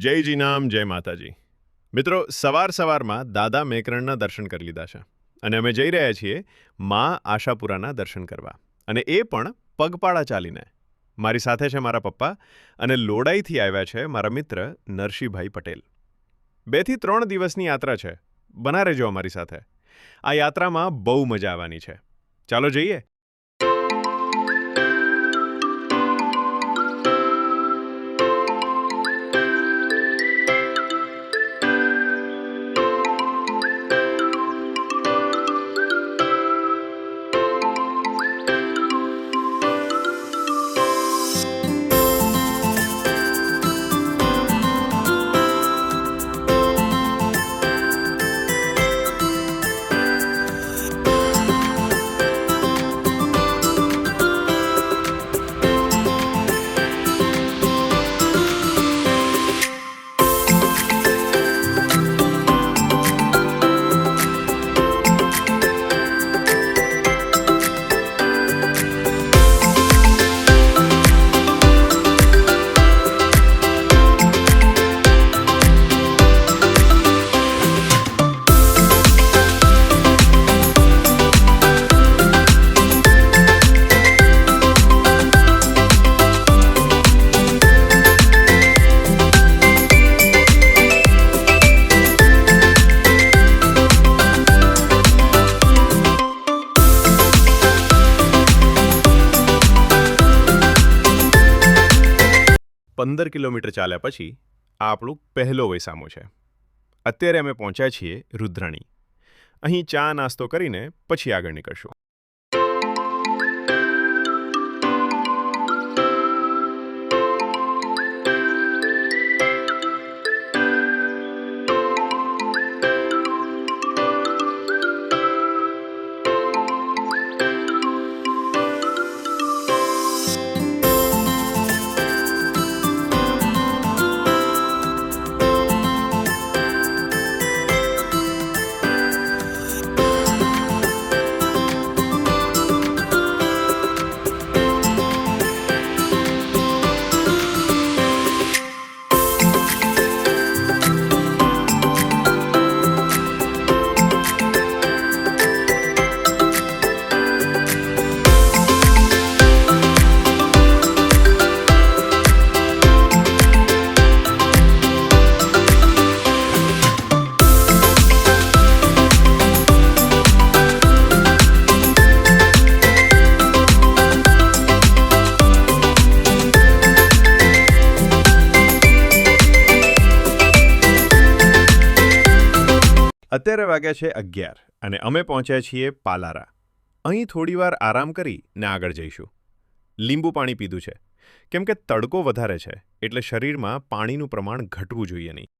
જય જીનામ જય માતાજી. મિત્રો, સવારમાં દાદા મેકરણના દર્શન કરી લીધા છે અને અમે જઈ રહ્યા છીએ માં આશાપુરાના દર્શન કરવા, અને એ પણ પગપાળા ચાલીને. મારી સાથે છે મારા પપ્પા, અને લોડાઈથી આવ્યા છે મારા મિત્ર નરસિંહભાઈ પટેલ. 2 થી 3 દિવસની યાત્રા છે. બના રહેજો અમારી સાથે. આ યાત્રામાં બહુ મજા આવવાની છે. ચાલો જઈએ. પંદર કિલોમીટર ચાલ્યા પછી આ આપણું પહેલો વૈસામો છે. અત્યારે અમે પહોંચ્યા છીએ રુદ્રાણી. અહીં ચા નાસ્તો કરીને પછી આગળ નીકળશું. અત્યારે વાગ્યા છે 11 અને અમે પહોંચ્યા છીએ પાલારા. અહીં થોડીવાર આરામ કરીને આગળ જઈશું. લીંબુ પાણી પીધું છે, કેમ કે તડકો વધારે છે, એટલે શરીરમાં પાણીનું પ્રમાણ ઘટવું જોઈએ નહીં.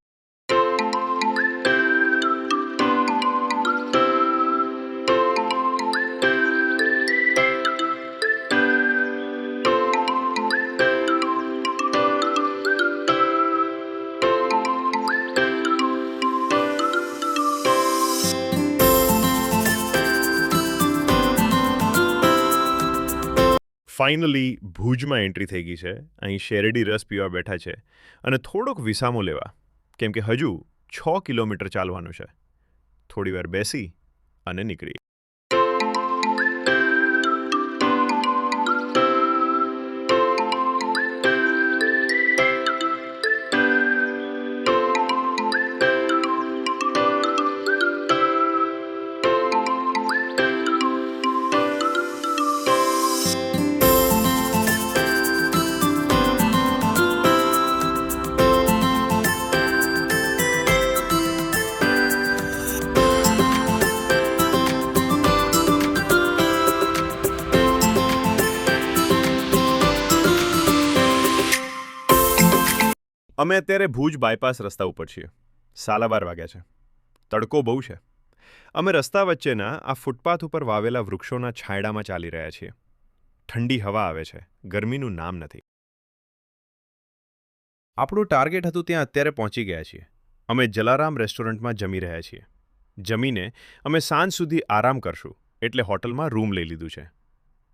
ફાઇનલી ભુજમાં એન્ટ્રી થઈ ગઈ છે. અહીં શેરડી રસ પીવા બેઠા છે અને થોડોક વિસામો લેવા, કેમ કે હજુ 6 કિલોમીટર ચાલવાનું છે. થોડીવાર બેસી અને નીકળીએ. અમે અત્યારે ભુજ બાયપાસ રસ્તા ઉપર છીએ. 12:15 વાગ્યા છે. તડકો બહુ છે. અમે રસ્તા વચ્ચેના આ ફૂટપાથ ઉપર વાવેલા વૃક્ષોના છાંયડામાં ચાલી રહ્યા છીએ. ઠંડી હવા આવે છે. ગરમીનું નામ નથી. આપણું ટાર્ગેટ હતું ત્યાં અત્યારે પહોંચી ગયા છીએ. અમે જલારામ રેસ્ટોરન્ટમાં જમી રહ્યા છીએ. જમીને અમે સાંજ સુધી આરામ કરશું, એટલે હોટલમાં રૂમ લઈ લીધું છે.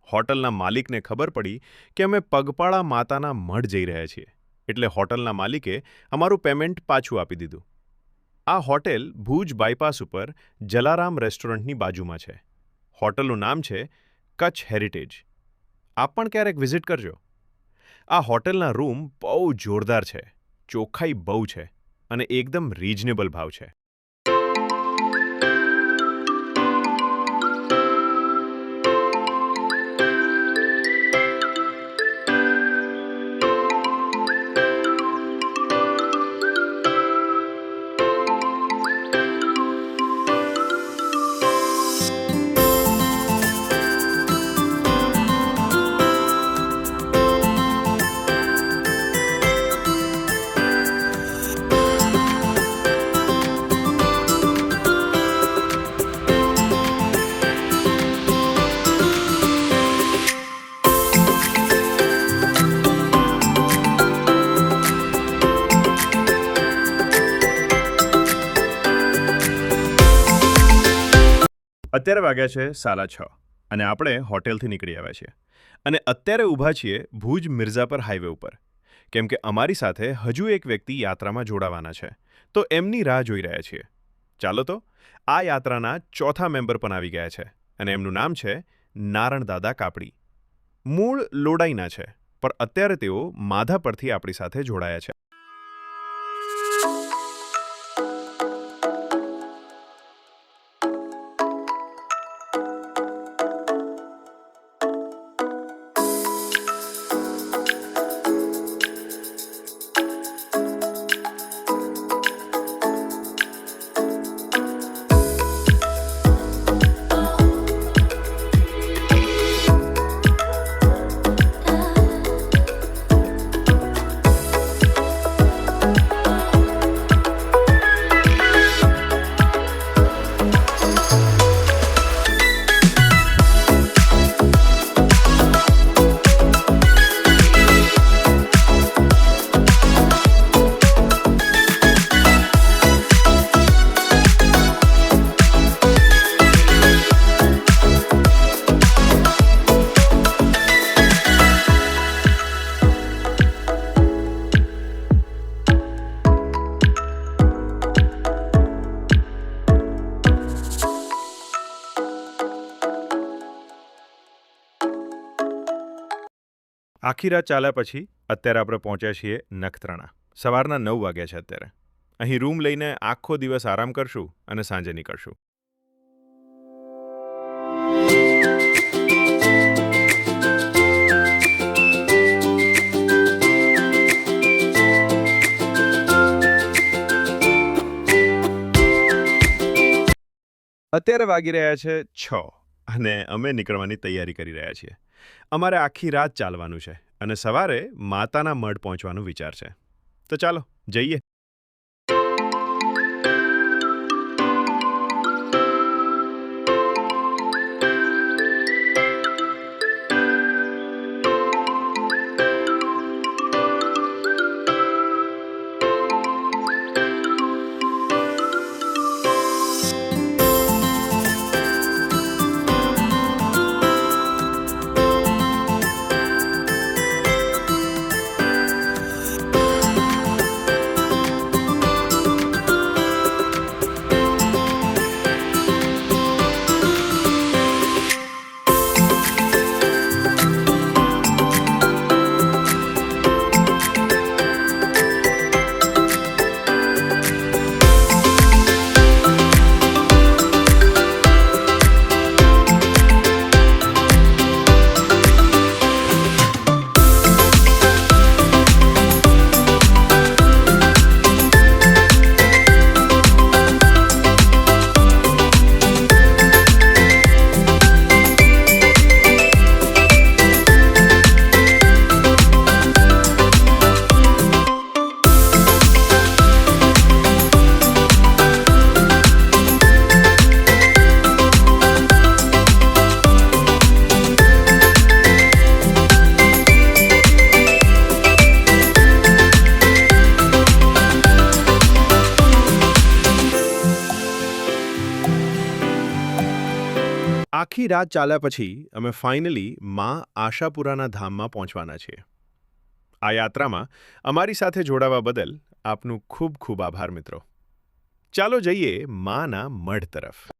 હોટલના માલિકને ખબર પડી કે અમે પગપાળા માતાના મઢ જઈ રહ્યા છીએ, એટલે હોટલના માલિકે અમારું પેમેન્ટ પાછું આપી દીધું. આ હોટેલ ભુજ બાયપાસ ઉપર જલારામ રેસ્ટોરન્ટની બાજુમાં છે. હોટલનું નામ છે કચ્છ હેરિટેજ. આપ પણ ક્યારેક વિઝિટ કરજો. આ હોટલના રૂમ બહુ જોરદાર છે, ચોખ્ખાઈ બહુ છે અને એકદમ રીઝનેબલ ભાવ છે. અત્યારે વાગ્યા છે 6:30 અને આપણે હોટેલથી નીકળી આવ્યા છીએ અને અત્યારે ઊભા છીએ ભુજ મિર્ઝાપર હાઈવે ઉપર, કેમ કે અમારી સાથે હજુ એક વ્યક્તિ યાત્રામાં જોડાવાના છે, તો એમની રાહ જોઈ રહ્યા છીએ. ચાલો તો આ યાત્રાના ચોથા મેમ્બર પણ આવી ગયા છે અને એમનું નામ છે નારણદાદા કાપડી. મૂળ લોડાઈના છે, પણ અત્યારે તેઓ માધા પરથી આપણી સાથે જોડાયા છે. આખી રાત ચાલ્યા પછી અત્યારે આપણે પહોંચ્યા છીએ નખત્રાણા. સવારના 9 વાગ્યા છે અત્યારે. અહીં રૂમ લઈને આખો દિવસ આરામ કરશું અને સાંજે નીકળશું. અત્યારે વાગી રહ્યા છે 6 અને અમે નીકળવાની તૈયારી કરી રહ્યા છીએ. અમારે આખી રાત ચાલવાનું છે અને સવારે માતાના મઢ પહોંચવાનો વિચાર છે. તો ચાલો જઈએ. આખી રાત ચાલ્યા પછી અમે ફાઇનલી માં આશાપુરાના ધામમાં પહોંચવાના છીએ. આ યાત્રામાં અમારી સાથે જોડાવા બદલ આપનું ખૂબ ખૂબ આભાર મિત્રો. ચાલો જઈએ માના મઢ તરફ.